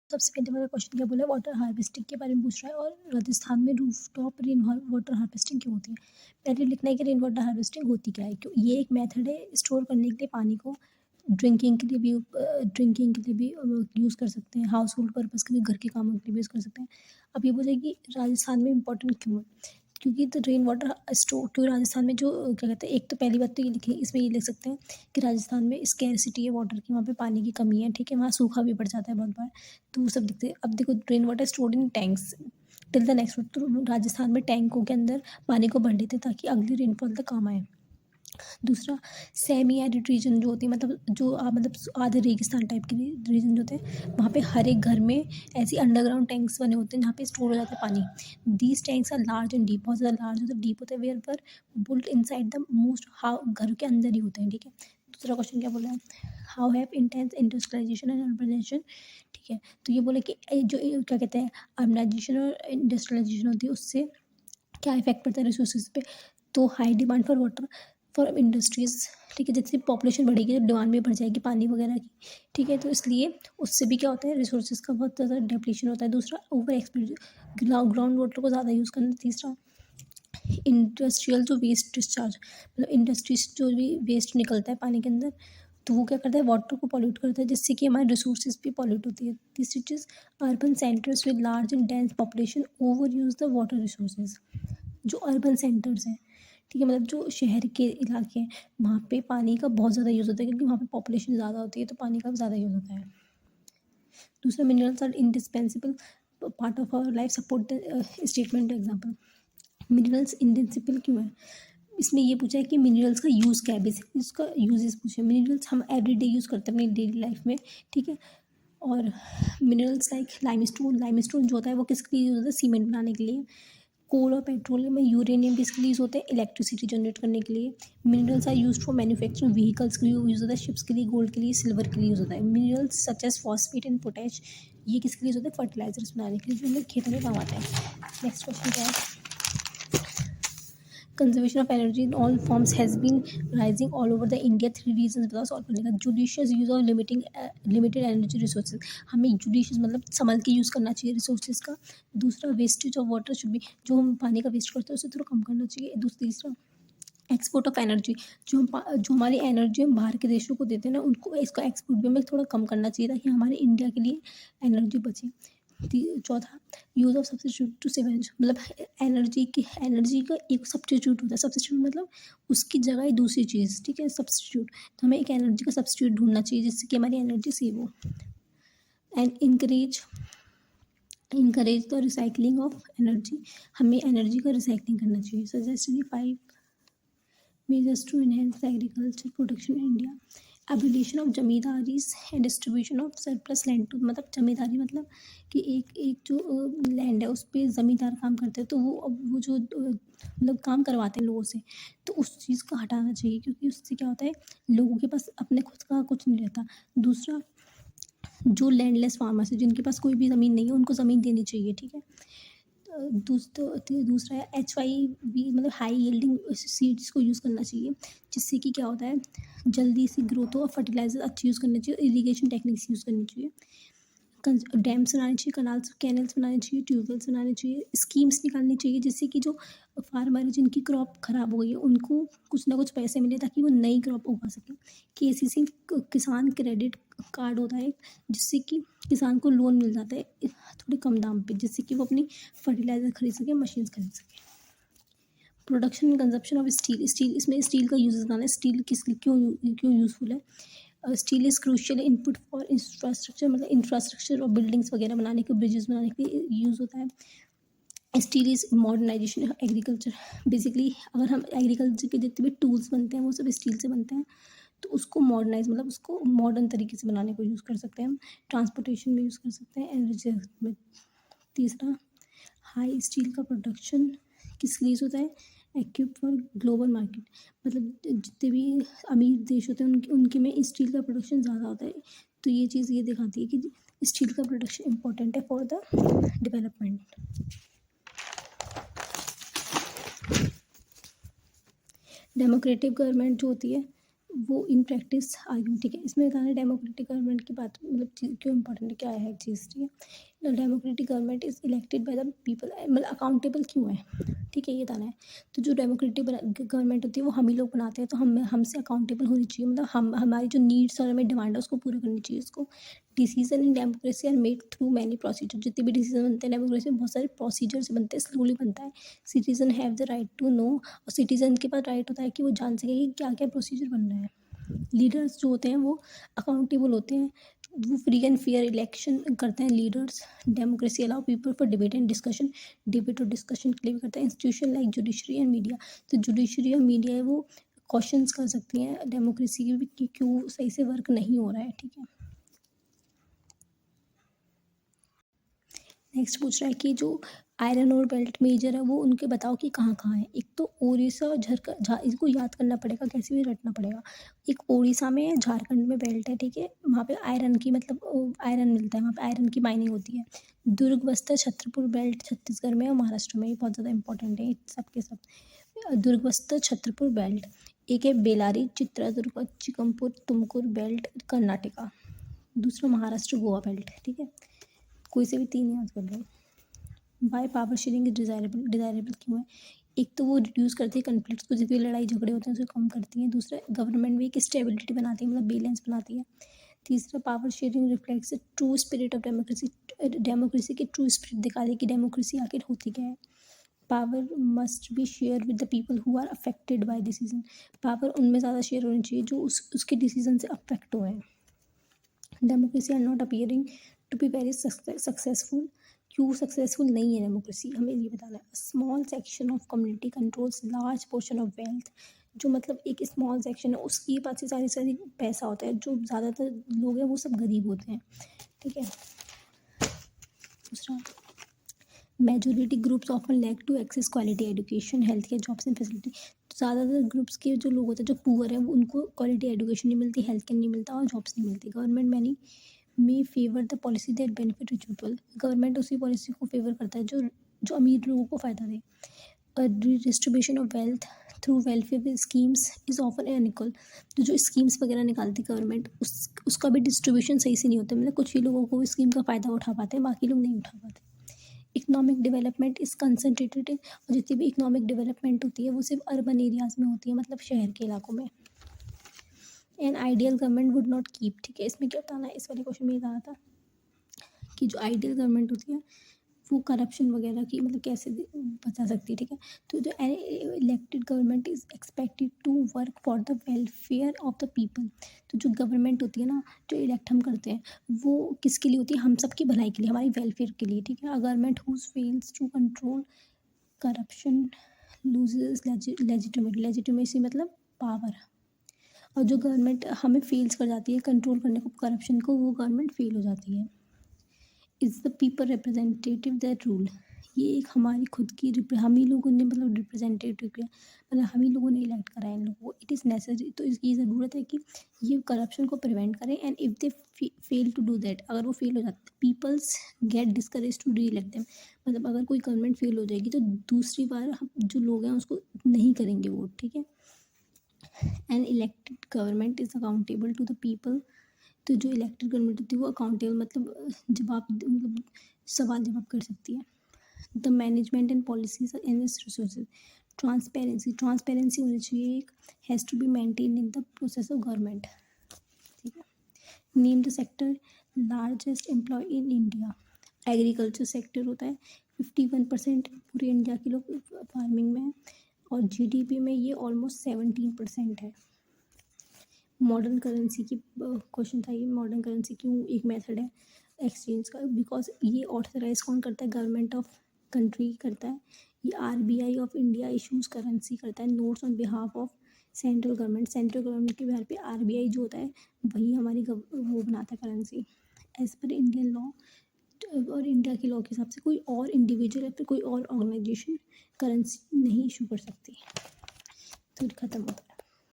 सबसे पहले वाला क्वेश्चन क्या बोला है, वाटर हार्वेस्टिंग के बारे में पूछ रहा है और राजस्थान में रूफटॉप रेन वाटर हार्वेस्टिंग क्यों होती है। पहले लिखना है कि रेन वाटर हार्वेस्टिंग होती क्या है। क्यों ये एक मेथड है स्टोर करने के लिए पानी को, ड्रिंकिंग के लिए भी यूज़ कर सकते हैं, हाउस होल्ड पर्पज़ के लिए, घर के कामों के लिए भी यूज़ कर सकते हैं। अब ये बोले कि राजस्थान में इंपॉर्टेंट क्यों है, क्योंकि तो रेन वाटर स्टोर क्यों राजस्थान में जो क्या कहते हैं, एक तो पहली बात तो ये लिखे, इसमें ये लिख सकते हैं कि राजस्थान में स्कैरसिटी है वाटर की, वहाँ पे पानी की कमी है, ठीक है, वहाँ सूखा भी पड़ जाता है बहुत बार, तो वो सब दिखते हैं। अब देखो rain water stored in tanks till the next, तो राजस्थान में टैंकों के अंदर पानी को भर लेते हैं ताकि अगली रेनफॉल तक काम आए। दूसरा, सेमी एरिड रीजन जो होती है, मतलब जो मतलब आधे रेगिस्तान टाइप के रीजन जो होते हैं, वहाँ पे हर एक घर में ऐसी अंडरग्राउंड टैंक्स बने होते हैं जहाँ पे स्टोर हो जाता है पानी। These tanks are large and deep, बहुत ज़्यादा लार्ज होते हैं, डीप होते हैं, वेयर पर built inside the most, how घर के अंदर ही होते हैं, ठीक है। दूसरा क्वेश्चन क्या बोला है, how have intense industrialisation and urbanisation, ठीक है। तो ये बोले कि जो क्या कहते हैं, अर्बनाइजेशन और इंडस्ट्रियलाइजेशन होती है उससे क्या इफेक्ट पड़ता है रिसोर्सेज पे। तो high demand for water for industries, ठीक है, जैसे पॉपुलेशन बढ़ेगी तो डिमांड भी बढ़ जाएगी पानी वगैरह की, ठीक है, तो इसलिए उससे भी क्या होता है, रिसोर्सेज का बहुत ज़्यादा डिप्लीशन होता है। दूसरा, ओवर एक्सप्लोर ग्राउंड वाटर को ज़्यादा यूज़ करना। तीसरा, इंडस्ट्रियल जो वेस्ट डिस्चार्ज, मतलब इंडस्ट्रीज जो भी वेस्ट निकलता है पानी के अंदर, तो वो क्या करता है, वाटर को पॉल्यूट करता है, जिससे कि हमारे रिसोर्सेज भी पॉल्यूट होती है। तीसरी चीज़, urban centres with large and dense population over use the water resources. जो अर्बन सेंटर्स हैं, ठीक है, मतलब जो शहर के इलाके हैं, वहाँ पे पानी का बहुत ज़्यादा यूज़ होता है क्योंकि वहाँ पे पॉपुलेशन ज़्यादा होती है, तो पानी का ज़्यादा यूज़ होता है। दूसरा, minerals are indispensable part of our life, support statement example. Minerals indispensable क्यों है, इसमें ये पूछा है कि मिनरल्स का यूज़ क्या है, बेसिकली उसका यूजेस पूछे। मिनरल्स हम एवरीडे यूज़ करते हैं अपनी डेली लाइफ में, ठीक है। और मिनरल्स लाइक लाइमस्टोन जो होता है वो किसके लिए यूज़ होता है, सीमेंट बनाने के लिए। कोल और पेट्रोलियम में यूरेनियम किसके लिए यूज़ होते हैं, इलेक्ट्रिसिटी जनरेट करने के लिए। Minerals are used for manufacturing vehicles के लिए यूज़ होता है, शिप्स के लिए, गोल्ड के लिए, सिल्वर के लिए यूज़ होता है। Minerals such as phosphate and potash, ये किसके लिए यूज़ होता है, फर्टिलाइजर्स बनाने के लिए, जो हमें खेतों में काम आता है। नेक्स्ट क्वेश्चन क्या है, conservation of energy in all forms has been rising all over the India, 3 reasons बताओ सॉल्व करने का। Judicious use of limited energy resources, हमें जुडिशियस मतलब संभल के यूज़ करना चाहिए रिसोर्सेज का। दूसरा, wastage of water should be, जो हम पानी का वेस्ट करते हैं उसे थोड़ा कम करना चाहिए। तीसरा, एक्सपोर्ट ऑफ एनर्जी, जो हमारी एनर्जी हम बाहर के देशों को देते हैं ना, उनको इसका एक्सपोर्ट भी हमें थोड़ा कम करना चाहिए ताकि हमारे इंडिया के लिए एनर्जी बचे। चौथा, use of substitute to sewage, मतलब एनर्जी का एक सब्सटीट्यूट होता है, सब्सटीट्यूट मतलब उसकी जगह ही दूसरी चीज़, ठीक है, सब्सटीट्यूट। तो हमें एक एनर्जी का सब्सटीट्यूट ढूंढना चाहिए जिससे कि हमारी एनर्जी सेव हो। And encourage the recycling of energy, हमें एनर्जी का रिसाइकलिंग करना चाहिए। Suggested 5 measures to enhance the agriculture production in India. Abolition of zamindaris and distribution of surplus land to, मतलब जमींदारी मतलब कि एक जो लैंड है उस पर ज़मींदार काम करते हैं, तो वो जो मतलब काम करवाते हैं लोगों से, तो उस चीज़ को हटाना चाहिए क्योंकि उससे क्या होता है, लोगों के पास अपने खुद का कुछ नहीं रहता। दूसरा, जो लैंडलेस फार्मर्स है जिनके पास कोई भी ज़मीन नहीं है उनको ज़मीन देनी चाहिए, ठीक है। दूसरा है HYV, मतलब हाई यील्डिंग सीड्स को यूज़ करना चाहिए, जिससे कि क्या होता है, जल्दी सी ग्रोथ हो, और फर्टिलाइजर अच्छी यूज़ करनी चाहिए, इरीगेशन टेक्निक्स यूज़ करनी चाहिए। डैम्स बनाने चाहिए, कैनल्स बनाने चाहिए, ट्यूबवेल्स बनाने चाहिए, स्कीम्स निकालनी चाहिए जिससे कि जो फार्मर है जिनकी क्रॉप ख़राब हो गई है उनको कुछ ना कुछ पैसे मिले ताकि वो नई क्रॉप उगा सकें। KCC किसान क्रेडिट कार्ड होता है जिससे कि किसान को लोन मिल जाता है थोड़े कम दाम पे, जिससे कि वो अपनी फर्टिलाइज़र खरीद सके, मशीन्स खरीद सके। Production and consumption of steel, इसमें स्टील का यूज़ बताना है, स्टील क्यों यूज़फुल है। Steel is crucial input for infrastructure, मतलब इंफ्रास्ट्रक्चर और बिल्डिंग्स वगैरह बनाने के, ब्रिजेस बनाने के लिए यूज़ होता है। Steel is modernisation of agriculture, basically अगर हम एग्रीकल्चर के जितने भी टूल्स बनते हैं वो सब स्टील से बनते हैं, तो उसको मॉडर्नाइज मतलब उसको मॉडर्न तरीके से बनाने को यूज़ कर सकते हैं हम। ट्रांसपोर्टेशन में यूज़ कर सकते हैं, एनर्जी में। तीसरा, हाई स्टील का प्रोडक्शन किस लिए होता है, एक्यूब फॉर ग्लोबल मार्केट, मतलब जितने भी अमीर देश होते हैं उनके में स्टील का प्रोडक्शन ज़्यादा होता है, तो ये चीज़ ये दिखाती है कि स्टील का प्रोडक्शन इम्पोर्टेंट है for the development. Democratic government जो होती है वो इन प्रैक्टिस आर्ग्यूमेंट, ठीक है। इसमें बताना है डेमोक्रेटिक गवर्नमेंट की बात, मतलब क्यों इंपॉर्टेंट है, क्या है चीज़, ठीक है। Democratic government is elected by the people, मतलब अकाउंटेबल क्यों है, ठीक है, ये बताना है। तो जो डेमोक्रेटिक गवर्नमेंट होती है वो हम ही लोग बनाते हैं, तो हम हमसे अकाउंटेबल होनी चाहिए, मतलब हम हमारी जो नीड्स और हमें डिमांड है उसको पूरा करनी चाहिए उसको। Decision in democracy are made through many procedure, जितने भी डिसीजन बनते हैं डेमोक्रेसी में बहुत सारे प्रोसीजर से बनते हैं, स्लोली बनता है। Citizen have the right to know, और सिटीजन के पास राइट होता है कि वो जान सके कि क्या क्या प्रोसीजर बन रहा है। लीडर्स जो होते हैं वो अकाउंटेबल होते हैं, वो फ्री एंड फेयर इलेक्शन करते हैं leaders. Democracy allow people for debate and discussion, debate और डिस्कशन के लिए भी करते हैं। Institution like judiciary and media, तो जुडिशरी और मीडिया है वो क्वेश्चंस कर सकती हैं डेमोक्रेसी की भी कि क्यों सही से वर्क नहीं हो रहा है, ठीक है। नेक्स्ट पूछ रहा है कि जो आयरन और बेल्ट मेजर है वो उनके बताओ कि कहाँ कहाँ है। एक तो उड़ीसा और इसको याद करना पड़ेगा, कैसे भी रटना पड़ेगा। एक उड़ीसा में है, झारखंड में बेल्ट है, ठीक है, वहाँ पे आयरन की मतलब आयरन मिलता है, वहाँ पे आयरन की माइनिंग होती है। दुर्ग बस्तर छतरपुर बेल्ट छत्तीसगढ़ में और महाराष्ट्र में, ये बहुत ज़्यादा इंपॉर्टेंट है सब के सब। दुर्ग बस्तर छतरपुर बेल्ट। एक है बेलारी चित्रदुर्ग चिकमपुर तुमकुर बेल्ट कर्नाटका। दूसरा महाराष्ट्र गोवा बेल्ट, ठीक है। कोई से भी तीन याद कर लो। Why power sharing is desirable क्यों है। एक तो वो रिड्यूस करती है कन्फ्लिक्ट्स को, जितनी लड़ाई झगड़े होते हैं उसे कम करती है। दूसरा गवर्नमेंट भी एक स्टेबिलिटी बनाती है, मतलब बैलेंस बनाती है। तीसरा power sharing reflects the true spirit of democracy, democracy की ट्रू स्पिरिट दिखा दी कि डेमोक्रेसी आखिर होती क्या है। Power must be share with the people who are affected by decision, power उनमें ज़्यादा शेयर होनी चाहिए जो उसके डिसीजन से अफेक्ट हुए हैं। Democracy are not appearing to be very successful, क्यों सक्सेसफुल नहीं है डेमोक्रेसी, हमें ये बताना है। Small section of community controls large portion of wealth, जो मतलब एक स्मॉल सेक्शन है उसके पास से सारी सारी पैसा होता है, जो ज़्यादातर लोग हैं वो सब गरीब होते हैं, ठीक है। दूसरा, majority groups often lack to access quality education health care jobs and facility, ज़्यादातर ग्रुप्स के जो लोग होते हैं जो पुअर है उनको क्वालिटी एजुकेशन नहीं मिलती, हेल्थ केयर नहीं मिलता और जॉब्स नहीं मिलती। Government many may favour the policy that benefit rich people, government उसी पॉलिसी को फेवर करता है जो जो अमीर लोगों को फ़ायदा दे। Distribution of wealth through welfare schemes is often unequal, तो जो स्कीम्स वगैरह निकालती गवर्नमेंट उसका भी डिस्ट्रीब्यूशन सही से नहीं होता, मतलब कुछ ही लोगों को स्कीम का फ़ायदा उठा पाते हैं, बाकी लोग नहीं उठा पाते। इकोनॉमिक डेवलपमेंट इज़ कंसनट्रेटेड, और जितनी भी इकोनॉमिक डेवलपमेंट होती है वो सिर्फ अर्बन एरियाज़ में होती है, मतलब शहर के इलाकों में। An ideal government would not keep, ठीक है, इसमें क्या बताना है, इस वाले क्वेश्चन में ये कहा था कि जो आइडियल गवर्नमेंट होती है वो करप्शन वगैरह की मतलब कैसे बचा सकती है, ठीक है। तो जो elected government is expected to work for the welfare of the people, तो जो गवर्नमेंट होती है ना, जो इलेक्ट हम करते हैं वो किसके लिए होती है, हम सबकी भलाई के लिए, हमारी वेलफेयर के लिए, ठीक है। A government whose fails to control corruption loses legitimacy मतलब पावर, और जो गवर्नमेंट हमें फेल्स कर जाती है कंट्रोल करने को करप्शन को, वो गवर्नमेंट फेल हो जाती है। Is the people representative that rule, ये एक हमारी खुद की हम ही लोगों ने मतलब रिप्रेजेंटेटिव किया, मतलब हम ही लोगों ने इलेक्ट करा इन लोगों को। इट इज़ नेसेसरी, तो इसकी ज़रूरत है कि ये करप्शन को प्रिवेंट करें। And if they fail to do that, अगर वो फेल हो जाते peoples get discourage to re elect them, मतलब अगर कोई गवर्नमेंट फेल हो जाएगी तो दूसरी बार हम जो लोग हैं उसको नहीं करेंगे वोट, ठीक है। An elected government is accountable to the people, तो जो इलेक्टेड गवर्नमेंट होती है वो अकाउंटेबल मतलब जवाब मतलब सवाल जवाब कर सकती है। The management and policies in this resources, transparency होनी चाहिए, एक has to be maintain in the process of government, ठीक है। Name the sector largest employ in India, agriculture sector होता है, 51% पूरे इंडिया के लोग फार्मिंग में है, और जीडीपी में ये ऑलमोस्ट 17% है। मॉडर्न करेंसी की क्वेश्चन था ये, मॉडर्न करेंसी क्यों एक मेथड है एक्सचेंज का, बिकॉज ये ऑथराइज कौन करता है, गवर्नमेंट ऑफ कंट्री करता है। ये RBI of India issues currency करता है, notes on behalf of central government के बिहार पे आरबीआई जो होता है वही हमारी वो बनाता है currency as per Indian law, और इंडिया के लॉ के हिसाब से कोई और इंडिविजुअल या फिर कोई और ऑर्गेनाइजेशन करेंसी नहीं इशू कर सकती। तो खत्म होता है।